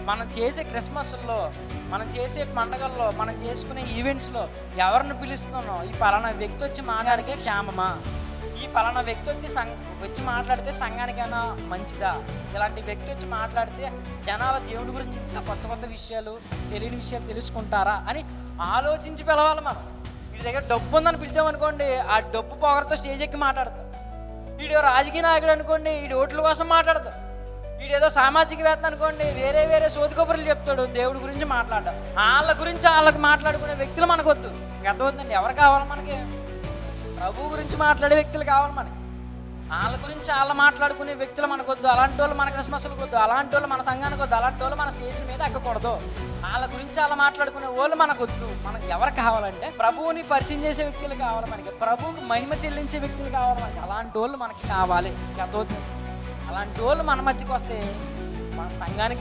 మనం చేసే క్రిస్మస్లో, మనం చేసే పండగల్లో, మనం చేసుకునే ఈవెంట్స్లో ఎవరిని పిలుస్తున్నానో, ఈ పలానా వ్యక్తి వచ్చి మాట్లాడితే క్షేమమా, ఈ పలానా వ్యక్తి వచ్చి మాట్లాడితే సంఘానికైనా మంచిదా, ఇలాంటి వ్యక్తి వచ్చి మాట్లాడితే జనాల దేవుడి గురించి ఇంకా కొత్త కొత్త విషయాలు, తెలియని విషయాలు తెలుసుకుంటారా అని ఆలోచించి పిలవాలి. మనం వీడి దగ్గర డబ్బు ఉందని పిలిచామనుకోండి, ఆ డబ్బు పొగరతో స్టేజ్ ఎక్కి మాట్లాడతాం. వీడు రాజకీయ నాయకుడు అనుకోండి, వీడి ఓట్ల కోసం మాట్లాడతాం. వీడేదో సామాజికవేత్త అనుకోండి, వేరే సోది కబుర్లు చెప్తాడు, దేవుడి గురించి మాట్లాడతాం. వాళ్ళ గురించి వాళ్ళకి మాట్లాడుకునే వ్యక్తులు మనకొద్దు. అర్థమవుతుందండి? ఎవరు కావాలి మనకి? ప్రభు గురించి మాట్లాడే వ్యక్తులు కావాలి మనకి. వాళ్ళ గురించి వాళ్ళ మాట్లాడుకునే వ్యక్తులు మనకొద్దు. అలాంటి వాళ్ళు మన క్రిస్మస్లకు వద్దు, అలాంటి వాళ్ళు మన సంఘానికి వద్దు, అలాంటి వాళ్ళు మన స్టేజ్ల మీద ఎక్కకూడదు. వాళ్ళ గురించి వాళ్ళ మాట్లాడుకునే వాళ్ళు మనకొద్దు. మనకు ఎవరు కావాలంటే ప్రభువుని పరిచయం చేసే వ్యక్తులు కావాలి మనకి, ప్రభువుకి మహిమ చెల్లించే వ్యక్తులు కావాలి మనకి. అలాంటి వాళ్ళు మనకి కావాలి. అర్థమవుతుంది? అలాంటి వాళ్ళు మన మధ్యకి వస్తే మన సంఘానికి